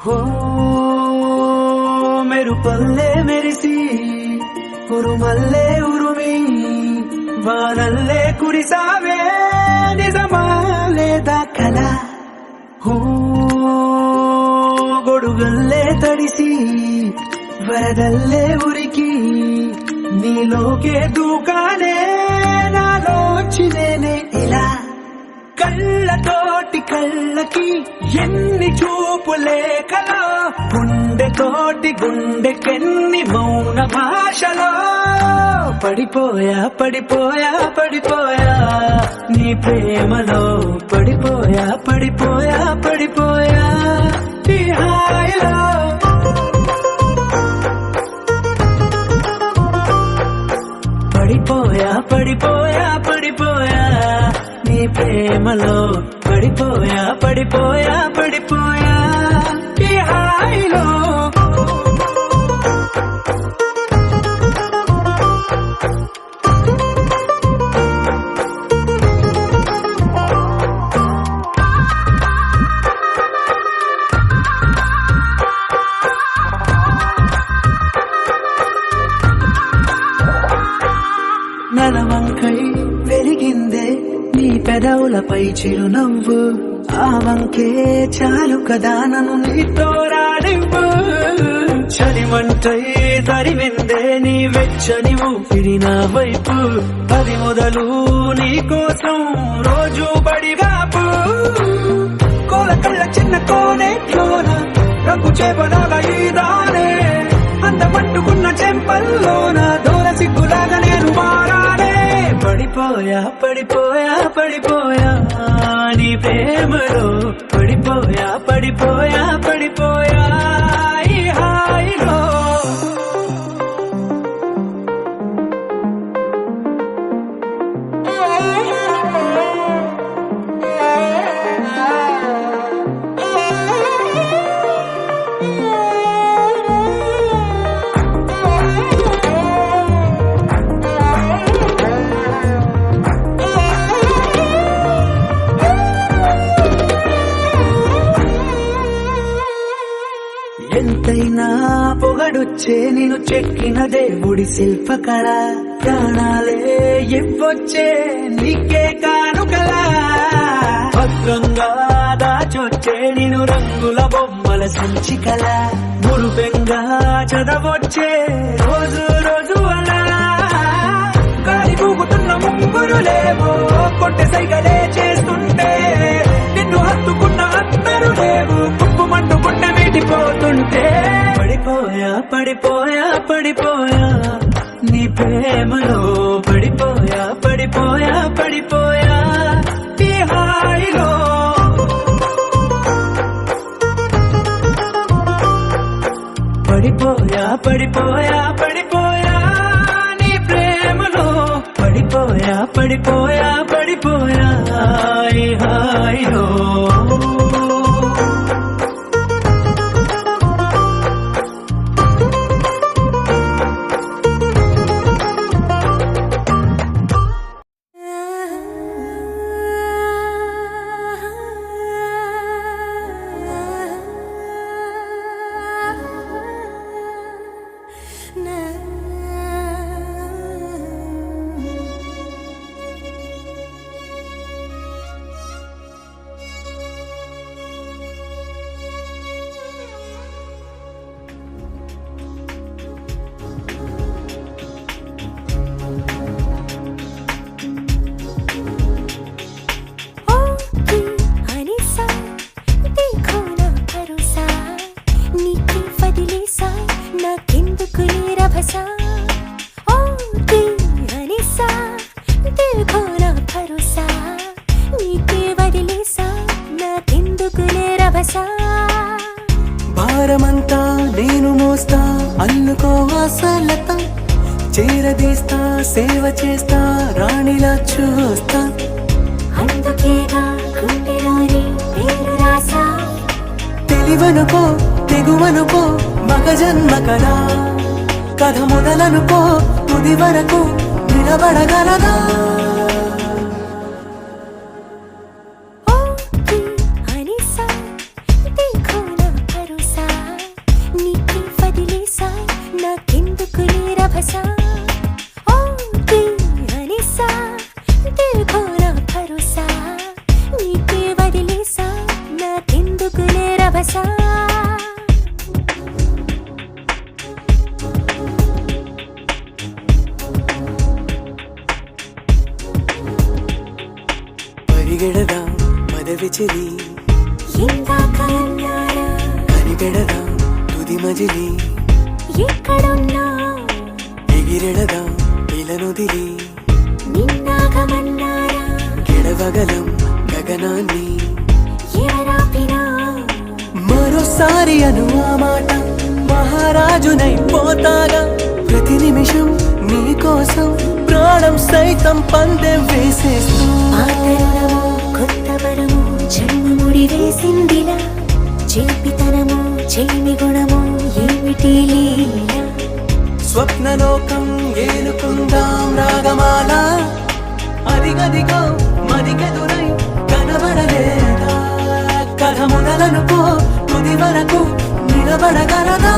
హో మెరుపల్లే మెరిసి ఉరుమల్లే ఉరుమి వానల్లే కురిసావే నిజమా లేదా కల హో గొడుగల్లే తడిసి వరదల్లే ఉరికి నీలోకే దూకానే నాలోంచి నేనే ఇలా కళ్ళతోటి కళ్ళకి ఎన్ని చూపులే కలో గుండెతోటి గుండెకెన్ని మౌన భాషలో పడిపోయా పడిపోయా పడిపోయా నీ ప్రేమలో పడిపోయా పడిపోయా పడిపోయా ఈ హాయిలో పడిపోయా పడిపోయా పడిపోయా నీ ప్రేమలో పడిపోయా పడిపోయా పడిపోయా ఈ హాయిలో నలవంకై వెలిగిందే నీ పెదవులపై చిరునవ్వు ఆ వంకే చాలు కదా నన్ను నీతో రానివ్వు చలిమంటై తరివిందే నీ వెచ్చని ఊపిరి నా వైపు అది మొదలు నీ కోసం రోజు బడిగాపు కోల కళ్ళ చిన్న కోనేట్లోన రంగు చేపలాగా ఈదానే అందమంటుకున్న చెంపల్లోన దూర సిగ్గులాగా నేను మారానే పడిపోయా పడిపోయా పడిపోయా నీ ప్రేమలో పడిపోయా పడిపోయా పడిపోయా ఈ హాయిలో ఎంతైనా పొగడొచ్చే నేను చెక్కిన దేవుడి శిల్పకళ ప్రాణాలే ఇవ్వొచ్చే నీకే కానుకలా భద్రంగా దాచొచ్చే నేను రంగుల బొమ్మల సంచికల మురుపెంగా చదవొచ్చే రోజు రోజు అలా గాలి పూగుతున్న ముంగురులేమో కొట్టె సైగలే చేస్తుంటే నిన్ను హత్తుకున్న అందరూ లేవు కుప్పుమంటూ గుండె మీటిపోతుంటే పడిపోయా పడిపోయా పడిపోయా నీ ప్రేమలో పడిపోయా పడిపోయా పడిపోయా ఈ హాయిలో పడిపోయా పడిపోయా పడిపోయా నీ ప్రేమలో పడిపోయా పడిపోయా పడిపోయా ఈ హాయిలో భారమంతా నేను మోస్తా అల్లుకో ఆశలత చేరదీస్తా సేవ చేస్తా రాణిలా చూస్తా అందుకేగా గుండెలోని పేరు రాసా తెలివనుకో తెగువనుకో మగ జన్మ కదా కథ మొదలనుకో తుది వరకు నిలబడగలదా ओ की हनीसा देखो ना भरोसा రాసా పరిగెడదా పదవి చెలి ఇందాక అన్నారా కనిపెడదా తుది మజిలి ఎక్కడున్నా ఎగిరెడదా ఇలనుదిలి నిన్నాగమన్నారా గెడవగలం గగనాన్ని ఎవరాపినా మరోసారి అను ఆ మాట మహారాజునై పోతాగా ప్రతి నిమిషం నీ కోసం ప్రాణం సైతం పందెం వేసేస్తూ పాతరుణము కొత్త వరము జన్మముడి వేసిందిలా చేపితనము చేమి గుణము ఏమిటి లీలా స్వప్నలోకం ఏలుకుందాం రాగమాల అదిగదిగో మదికెదురై కనబడలేదా కథ మొదలనుకో తుది వరకు నిలబడగలదా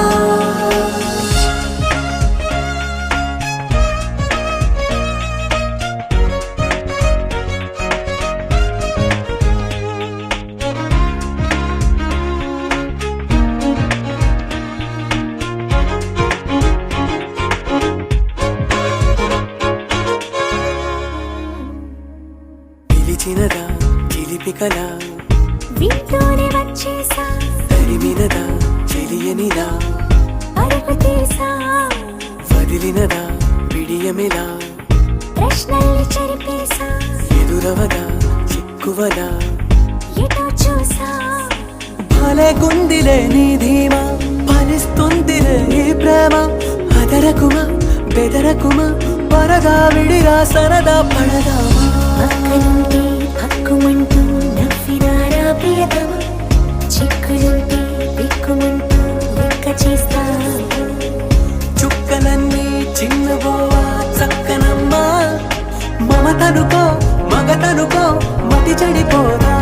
పిలిచినదా చిలిపికలా వింటూనే వచ్చేసా తరిమినదా చెలియనిలా అడుగు తీసా వదిలినదా విడియమిలా ప్రశ్నల్ని చెరిపేసా ఎదురవదా చిక్కువదా ఎటో చూసా భలే గుందిలే నీ ధీమా ఫలిస్తుందిలే ఈ ప్రేమ అదరకుమా బెదరకుమా పరదా విడిరా సరదా పడదామా పక్కనుంటే పక్కుమంటూ నవ్వినారా ప్రియతమ చిక్కులుంటే దిక్కుమంటూ లెక్క చేస్తా చుక్కలన్నీ చిన్నబోవా చక్కనమ్మా మమతనుకో మగతనుకో మతి చెడిపోదా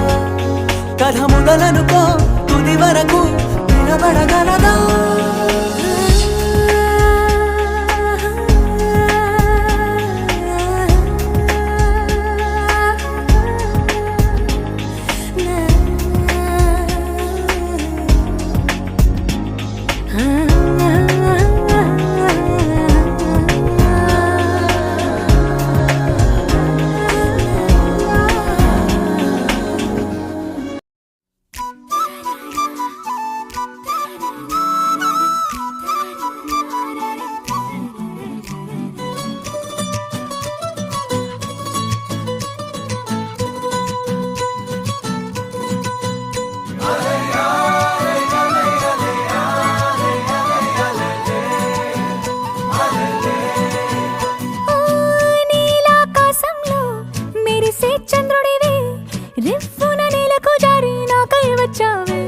కథ మొదలనుకో తుది వరకు నిలబడగలదా నీలాకాశంలో మెరిసే చంద్రుడివి రివ్వున నేలకు జారి నాకై వచ్చావే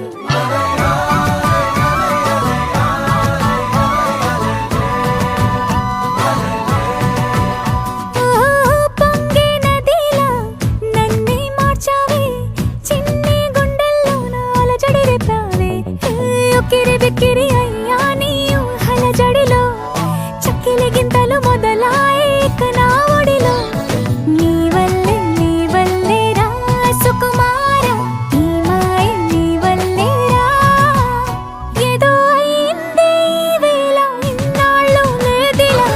పొంగే నదిలా నన్నే మార్చావే చిన్ని గుండెల్లోన అలజడి రేపావే ఉక్కిరి బిక్కిరి అయ్యా నీ ఊహల జడిలో చక్కిలి గింతలు మొదలాయి ఇక నా ఒడిలో నీ వల్లే రా సుకుమార నీ మాయ నీ వల్లే రా ఏదో అయింది ఈ వేళ ఇన్నాళ్ళు లేదిలా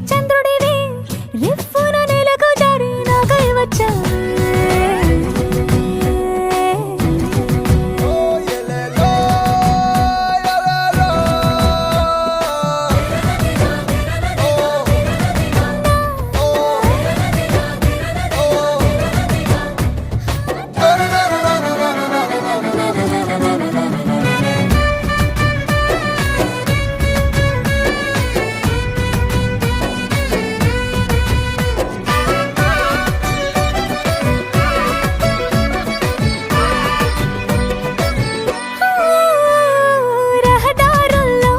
చంద్రుడివి రిఫ్ఫున నెలకు జారి నాకై వచ్చావే రహదారుల్లో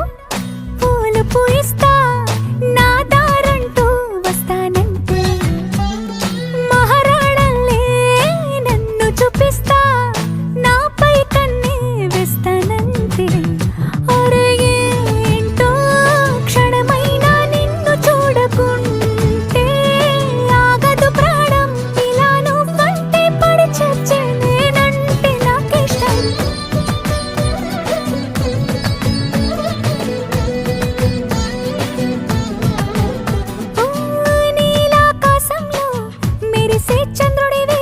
పూలు పూయిస్తా నా దారంటూ వస్తానంటే మహారాణల్లే నన్ను చూపిస్తా నాపై కన్నే వేస్తానంతే అరే ఏంటో క్షణమైనా నిన్ను చూడకుంటే ఆగదు ప్రాణం ఇలా నువ్వంటే పడి చచ్చే నేనంటే నాకిష్టం నీలాకాశంలో మెరిసే చంద్రుడివి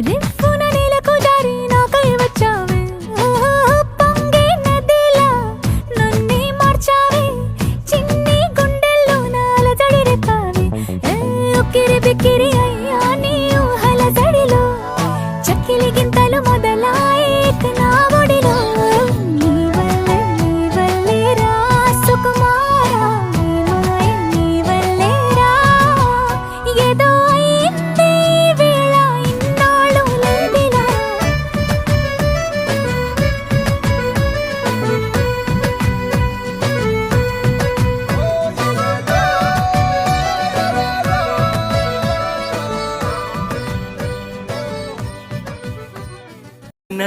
రిఫ్ఫున నేలకు జారి నాకై వచ్చావే పొంగే నదిలా నన్నే మార్చావే చిన్ని గుండెల్లో నాలజడి రేపావే ఉక్కిరి బిక్కిరి అయ్యా నీ ఊహల జడిలో చక్కిలి గింతలు మొదలాయేక నా ఒడిలో నీ వల్లే రా సుకుమారా నీ వల్లే రా ఏదో అయింది ఈ వేళ ఇన్నాళ్ళు లేదిలా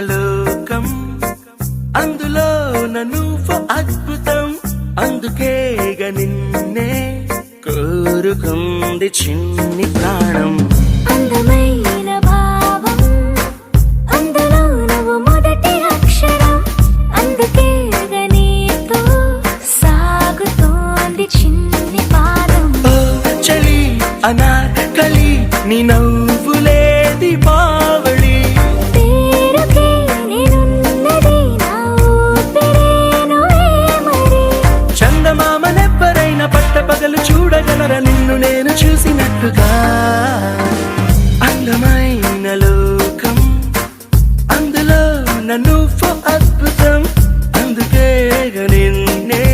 లోకం అందులో నువ్వు అద్భుతం అందుకేగ నిన్నే కోరుకుంది చిన్ని ప్రాణం అందమైన భావం అందులో నువ్వు మొదటి అక్షరం అందుకే నీతో సాగుతోంది చిన్ని పాదం ఓ చలి అనార్కలి నీ నవ్వులేది పావళి పేరుకే నేనున్నది నా ఊపిరేనువే మరి చందమామనెవ్వరైనా పట్టపగలు చూడగలర నిన్ను నేను చూసినట్టుగా అందమైన లోకం అందులో నువ్వు అద్భుతం అందుకే నిన్నే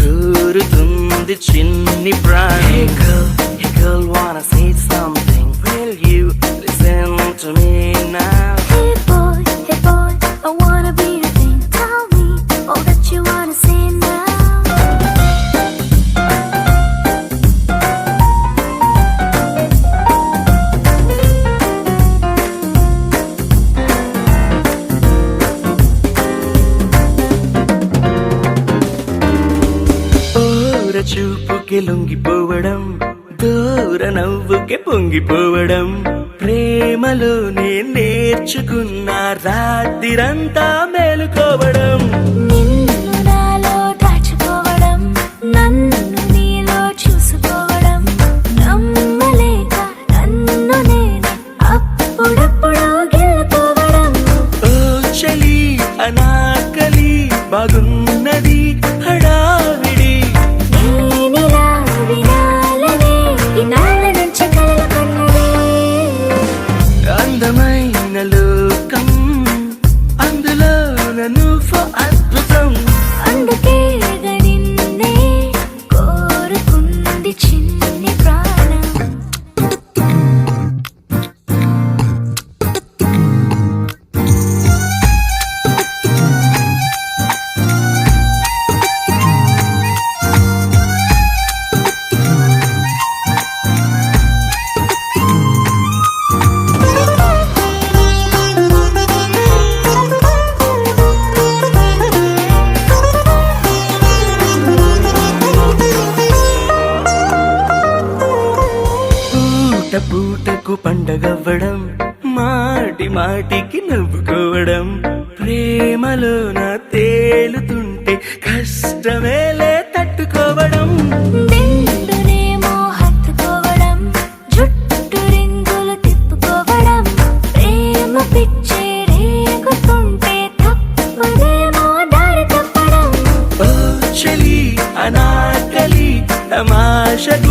కోరుతుంది చిన్ని ప్రాణి Hey girl, wanna say something? Will you listen to me now? Hey boy, I wanna be your thing. Tell me all that you wanna say now. ఓర చూపుకి లొంగిపోవడం దూర నవ్వుకి పొంగిపోవడం ప్రేమలోనే నేర్చుకున్న రాత్రిరంతా మేలుకోవడం నిన్ను నాలో దాచుకోవడం నన్ను నీలో చూసుకోవడం నమ్మలేక నన్ను నేను అప్పుడప్పుడు గెలుకోవడం ఓ చలి అనాకలి బాగున్నది హడావిడి నేనిలా వినాలనే ఇన్నాళ్ళ నుంచి కలలు కన్నదే అందమైన లోకం అందులో నువ్వు అద్భుతం అందుకే నిన్నే కోరుకుంది చిన్ని ప్రాణం పూటకు పండగవ్వడం మాటి మాటికి నవ్వుకోవడం ప్రేమలోన తేలుతుంటే కష్టమేలే తట్టుకోవడం నిండునేమో ఆశగా